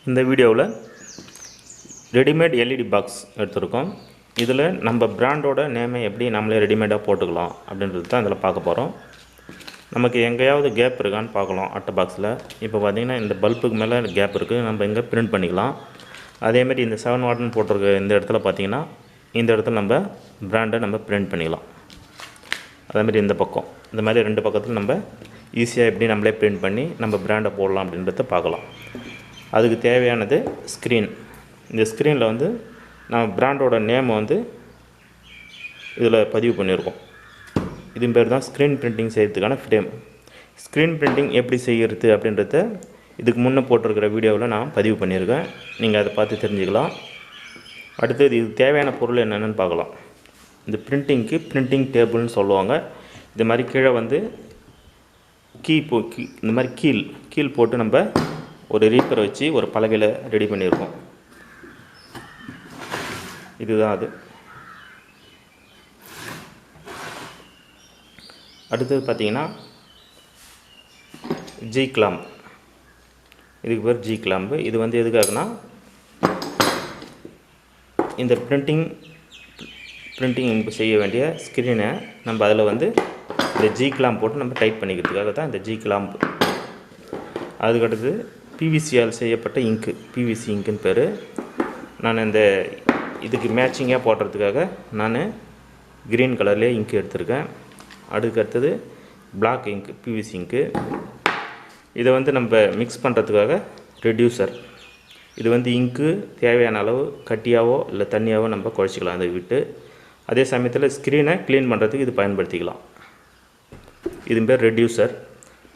இந்த வீடியோவில் readymade LED box எடுத்திருக்கோம். இதில் நம்ம பிராண்டோட நேமை எப்படி நம்மளே ரெடிமேடாக போட்டுக்கலாம் அப்படின்றது தான் இதில் பார்க்க போகிறோம். நமக்கு எங்கேயாவது கேப் இருக்கான்னு பார்க்கலாம். அட்டை பாக்ஸில் இப்போ பார்த்திங்கன்னா இந்த பல்புக்கு மேலே கேப் இருக்குது, நம்ம இங்கே பிரிண்ட் பண்ணிக்கலாம். அதேமாதிரி இந்த 7 வாட்னு போட்டிருக்க இந்த இடத்துல பார்த்திங்கன்னா இந்த இடத்துல நம்ம பிராண்டை நம்ம பிரிண்ட் பண்ணிக்கலாம். அதேமாதிரி இந்த பக்கம் இந்த மாதிரி 2 பக்கத்தில் நம்ம ஈஸியாக எப்படி நம்மளே பிரிண்ட் பண்ணி நம்ம பிராண்டை போடலாம் அப்படின்றத பார்க்கலாம். அதுக்கு தேவையானது ஸ்க்ரீன். இந்த ஸ்க்ரீனில் வந்து நம்ம பிராண்டோட நேமை வந்து இதில் பதிவு பண்ணியிருக்கோம். இது பேர் தான் ஸ்க்ரீன் பிரிண்டிங் செய்கிறதுக்கான ஃப்ரேம். ஸ்க்ரீன் பிரிண்டிங் எப்படி செய்கிறது அப்படின்றத இதுக்கு முன்னே போட்டிருக்கிற வீடியோவில் நான் பதிவு பண்ணியிருக்கேன். நீங்கள் அதை பார்த்து தெரிஞ்சுக்கலாம். அடுத்தது இது தேவையான பொருள் என்னென்னு பார்க்கலாம். இந்த பிரிண்டிங்க்கு பிரிண்டிங் டேபிள்னு சொல்லுவாங்க. இது மாதிரி கீழே வந்து இந்த மாதிரி கீழ் போட்டு நம்ம ஒரு ரீப்பரை வச்சு ஒரு பலகையில் ரெடி பண்ணியிருக்கோம். இதுதான் அது. அடுத்தது பார்த்திங்கன்னா ஜி கிளாம்ப். இதுக்கு பேர் ஜி கிளாம்பு. இது வந்து எதுக்காகனா இந்த பிரிண்டிங் செய்ய வேண்டிய ஸ்க்ரீனை நம்ம அதில் வந்து இந்த ஜி கிளாம்ப் போட்டு நம்ம டைட் பண்ணிக்கிறதுக்காக தான் இந்த ஜி கிளாம்ப். அதுக்கடுத்து பிவிசியால் செய்யப்பட்ட இங்கு, பிவிசி இங்க்குன்னு பேர். நான் இந்த இதுக்கு மேட்சிங்காக போடுறதுக்காக நான் க்ரீன் கலர்லேயே இங்கு எடுத்திருக்கேன். அடுத்தது பிளாக் இங்கு, பிவிசி இங்கு. இதை வந்து நம்ம மிக்ஸ் பண்ணுறதுக்காக ரெடியூசர். இது வந்து இங்கு தேவையான அளவு கட்டியாவோ இல்லை தண்ணியாவோ நம்ம குழச்சிக்கலாம் அதை விட்டு. அதே சமயத்தில் ஸ்க்ரீனை க்ளீன் பண்ணுறதுக்கு இது பயன்படுத்திக்கலாம். இது பேர் ரெடியூசர்.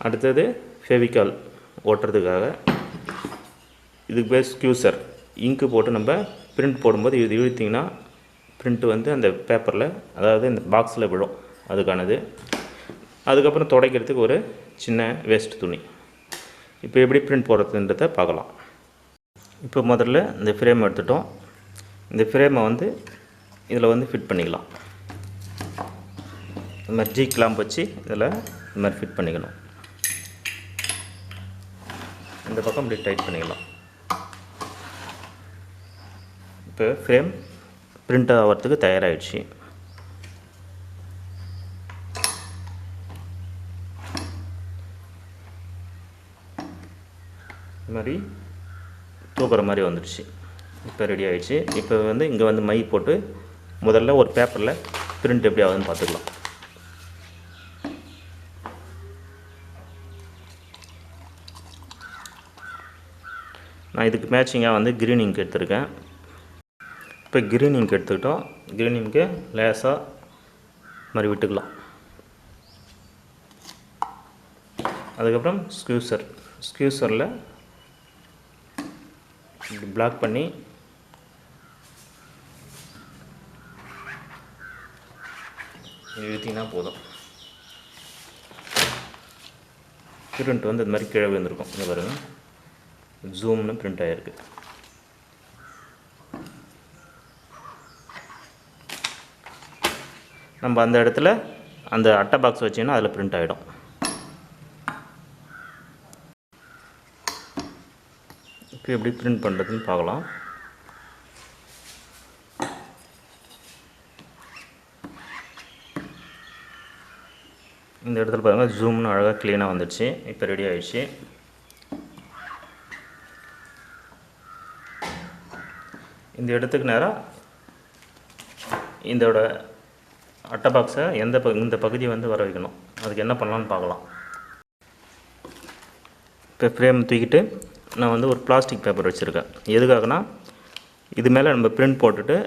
அடுத்தது ஃபெவிகால் ஓட்டுறதுக்காக. இதுக்கு பேர் ஸ்க்யூசர். இங்கு போட்டு நம்ம பிரிண்ட் போடும்போது இது இழுத்திங்கன்னா பிரிண்ட்டு வந்து அந்த பேப்பரில், அதாவது இந்த பாக்ஸில் விழும், அதுக்கானது. அதுக்கப்புறம் துடைக்கிறதுக்கு ஒரு சின்ன வேஸ்ட் துணி. இப்போ எப்படி பிரிண்ட் போடுறதுன்றதை பார்க்கலாம். இப்போ முதல்ல இந்த ஃப்ரேம் எடுத்துட்டோம். இந்த ஃப்ரேமை வந்து இதில் வந்து ஃபிட் பண்ணிக்கலாம். இந்த மாதிரி ஜி கிளாம்ப் வச்சு இதில் இந்த மாதிரி ஃபிட் பண்ணிக்கணும். இந்த பக்கம் இப்படி டைட் பண்ணிக்கலாம். இப்போ ஃப்ரேம் பிரிண்ட் ஆகிறதுக்கு தயாராகிடுச்சு. இது மாதிரி தூக்குற மாதிரி வந்துடுச்சு. இப்போ ரெடி ஆகிடுச்சு. இப்போ வந்து இங்கே வந்து மை போட்டு முதல்ல ஒரு பேப்பரில் பிரிண்ட் எப்படி ஆகுதுன்னு பார்த்துக்கலாம். நான் இதுக்கு மேட்சிங்காக வந்து க்ரீன் இங்க் எடுத்திருக்கேன். இப்போ க்ரீன் இங்க் எடுத்துக்கிட்டோம். க்ரீன் இங்க்கு லேசாக மாதிரி விட்டுக்கலாம். அதுக்கப்புறம் ஸ்க்யூசரில் இப்படி பிளாக் பண்ணி இழுத்திங்கன்னா போதும். பிரிண்ட் வந்து இது மாதிரி கீழே விழுந்திருக்கும். இங்கே பாருங்கள், ஜூம்னு பிரிண்ட் ஆகிருக்கு. நம்ம அந்த இடத்துல அந்த அட்டை பாக்ஸ் வச்சிங்கன்னா அதில் பிரிண்ட் ஆகிடும். இப்போ எப்படி பிரிண்ட் பண்ணுறதுன்னு பார்க்கலாம். இந்த இடத்துல பாருங்கள், ஜூம்னு அழகாக க்ளீனாக வந்துடுச்சு. இப்போ ரெடி ஆகிடுச்சு. இந்த இடத்துக்கு நேராக இதோட அட்டை பாக்ஸை இந்த பகுதியை வந்து வர வைக்கணும். அதுக்கு என்ன பண்ணலான்னு பார்க்கலாம். இப்போ ஃப்ரேம் தூக்கிட்டு நான் வந்து ஒரு பிளாஸ்டிக் பேப்பர் வச்சுருக்கேன். எதுக்காகனா இது மேலே நம்ம பிரிண்ட் போட்டுட்டு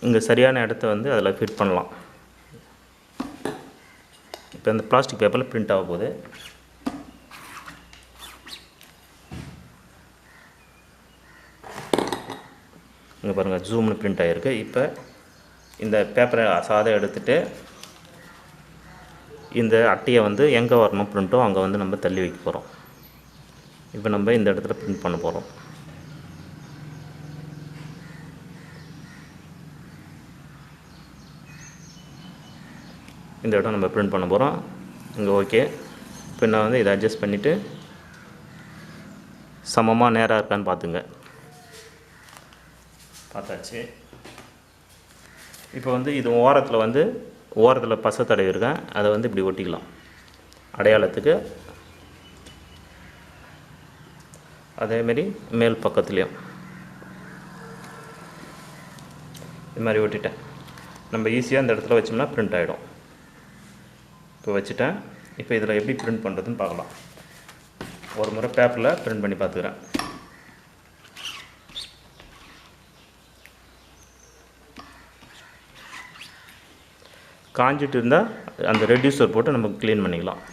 இங்கே சரியான இடத்த வந்து அதில் ஃபிட் பண்ணலாம். இப்போ இந்த பிளாஸ்டிக் பேப்பரில் பிரிண்ட் ஆக போகுது. இங்கே பாருங்கள், ஜூம்னு பிரிண்ட் ஆகிருக்கு. இப்போ இந்த பேப்பரை சாதம் எடுத்துகிட்டு இந்த அட்டையை வந்து எங்கே வரணும் பிரிண்ட்டோ அங்கே வந்து நம்ம தள்ளி வைக்க போகிறோம். இப்போ நம்ம இந்த இடத்துல பிரிண்ட் பண்ண போகிறோம். இந்த இடம் நம்ம பிரிண்ட் பண்ண போகிறோம். இங்கே ஓகே. இப்போ நான் வந்து இதை அட்ஜஸ்ட் பண்ணிவிட்டு சமமாக நேராக இருக்கான்னு பார்த்துங்க. பார்த்தாச்சு. இப்போ வந்து இது ஓரத்தில் பசை தடவி இருக்கேன், அதை வந்து இப்படி ஒட்டிக்கலாம் அடையாளத்துக்கு. அதேமாரி மேல் பக்கத்துலேயும் இது மாதிரி ஒட்டிட்டேன். நம்ம ஈஸியாக இந்த இடத்துல வச்சோம்னா பிரிண்ட் ஆகிடும். இப்போ வச்சுட்டேன். இப்போ இதில் எப்படி பிரிண்ட் பண்ணுறதுன்னு பார்க்கலாம். ஒரு முறை பேப்பரில் பிரிண்ட் பண்ணி பார்த்துக்கிறேன். காஞ்சிட்டு இருந்தால் அந்த ரெடியூசர் போட்டு நம்ம க்ளீன் பண்ணிக்கலாம்.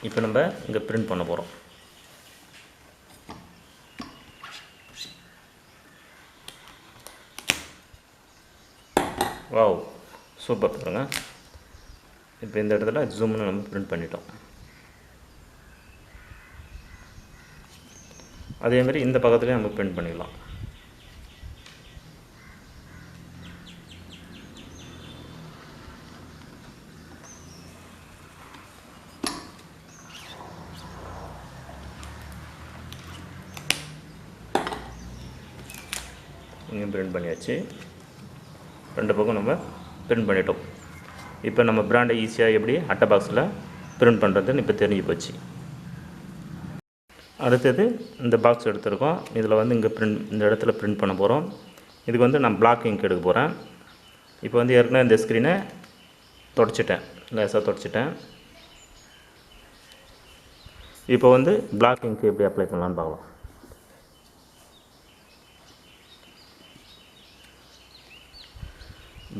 இப்போ நம்ம இங்கே பிரிண்ட் பண்ண போகிறோம். வாவ், சூப்பர் பாருங்க. இப்போ இந்த இடத்துல ஜூம்னு நம்ம பிரிண்ட் பண்ணிட்டோம். அதேமாதிரி இந்த பக்கத்துலேயும் நம்ம பிரிண்ட் பண்ணிக்கலாம். இங்கேயும் பிரிண்ட் பண்ணியாச்சு. ரெண்டு பக்கம் நம்ம பிரிண்ட் பண்ணிட்டோம். இப்போ நம்ம பிராண்டை ஈஸியாக எப்படி அட்டை பாக்ஸில் பிரிண்ட் பண்ணுறதுன்னு இப்போ தெரிஞ்சு போச்சு. அடுத்தது இந்த பாக்ஸ் எடுத்துருக்கோம். இதில் வந்து இந்த இடத்துல பிரிண்ட் பண்ண போகிறோம். இதுக்கு வந்து நான் பிளாக் இங்க் எடுக்க போகிறேன். இப்போ வந்து ஏற்கனவே இந்த ஸ்க்ரீனை தொடச்சிட்டேன், லேசாக தொடச்சிட்டேன். இப்போ வந்து பிளாக் இங்க் எப்படி அப்ளை பண்ணலான்னு பார்க்கலாம்.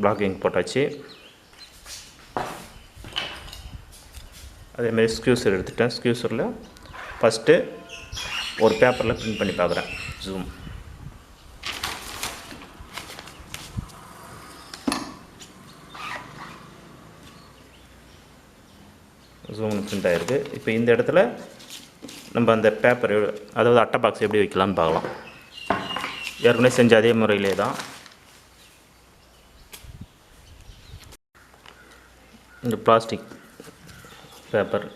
பிளாக் இங்க் போட்டாச்சு. அதேமாதிரி ஸ்க்யூசர் எடுத்துட்டேன். ஸ்க்யூசரில் ஃபஸ்ட்டு ஒரு பேப்பரில் பிரிண்ட் பண்ணி பார்க்குறேன். ஜூம் பிரிண்ட் ஆகிருக்கு. இப்போ இந்த இடத்துல நம்ம அந்த பேப்பர், அதாவது அட்டை பாக்ஸ் எப்படி வைக்கலான்னு பார்க்கலாம். ஏற்கனவே செஞ்ச அதே முறையிலே தான். இந்த பிளாஸ்டிக் பேப்பர்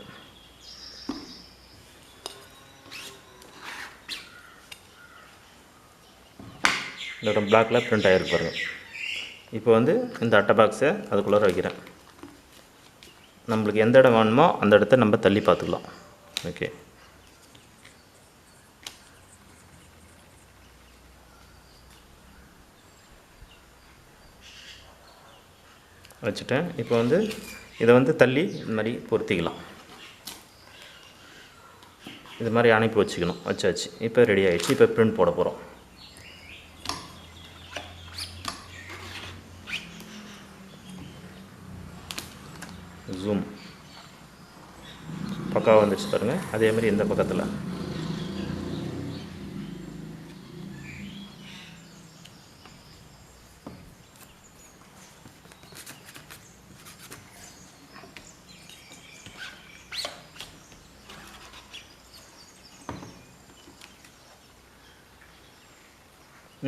இதோட பிளாக்கில் பிரிண்ட் ஆகிருப்பாருங்க. இப்போ வந்து இந்த அட்டை பாக்ஸை அதுக்குள்ளே வைக்கிறேன். நம்மளுக்கு எந்த இடம் வேணுமோ அந்த இடத்த நம்ம தள்ளி பார்த்துக்கலாம். ஓகே, வச்சுட்டேன். இப்போ வந்து இதை வந்து தள்ளி இது மாதிரி பொருத்திக்கலாம். இது மாதிரி அனுப்பி வச்சுக்கணும். வச்சாச்சு. இப்போ ரெடி ஆகிடுச்சு. இப்போ பிரிண்ட் போட போகிறோம். ஜூம் பக்காவாக வந்துச்சு பாருங்கள். அதேமாதிரி இந்த பக்கத்தில்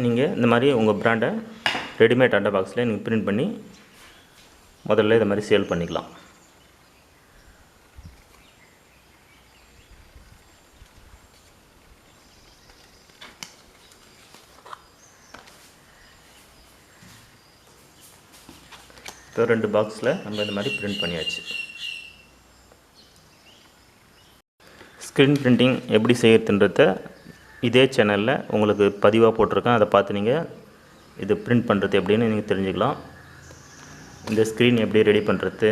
நீங்கள் இந்த மாதிரி உங்கள் பிராண்டை ரெடிமேட் அட்டை பாக்ஸில் நீங்கள் பிரிண்ட் பண்ணி முதல்ல இதை மாதிரி சேல் பண்ணிக்கலாம். இப்போ 2 பாக்ஸில் நம்ம இந்த மாதிரி பிரிண்ட் பண்ணியாச்சு. ஸ்க்ரீன் பிரிண்டிங் எப்படி செய்யறதுன்றத இதே சேனலில் உங்களுக்கு பதிவாக போட்டிருக்கேன். அதை பார்த்து நீங்கள் இது பிரிண்ட் பண்ணுறது எப்படின்னு நீங்கள் தெரிஞ்சுக்கலாம். இந்த ஸ்க்ரீன் எப்படி ரெடி பண்ணுறது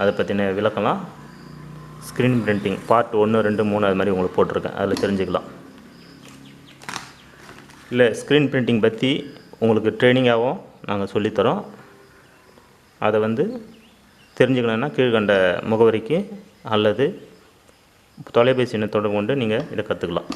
அதை பற்றின விளக்கலாம் ஸ்க்ரீன் பிரிண்டிங் பார்ட் 1, 2, 3 அது மாதிரி உங்களுக்கு போட்டிருக்கேன். அதில் தெரிஞ்சுக்கலாம். இல்லை ஸ்க்ரீன் பிரிண்டிங் பற்றி உங்களுக்கு ட்ரைனிங்காகவும் நாங்கள் சொல்லித்தரோம். அதை வந்து தெரிஞ்சுக்கணுன்னா கீழ்கண்ட முகவரிக்கு அல்லது தொலைபேசி எண்ணை தொடர்பு கொண்டு நீங்கள் இதை கற்றுக்கலாம்.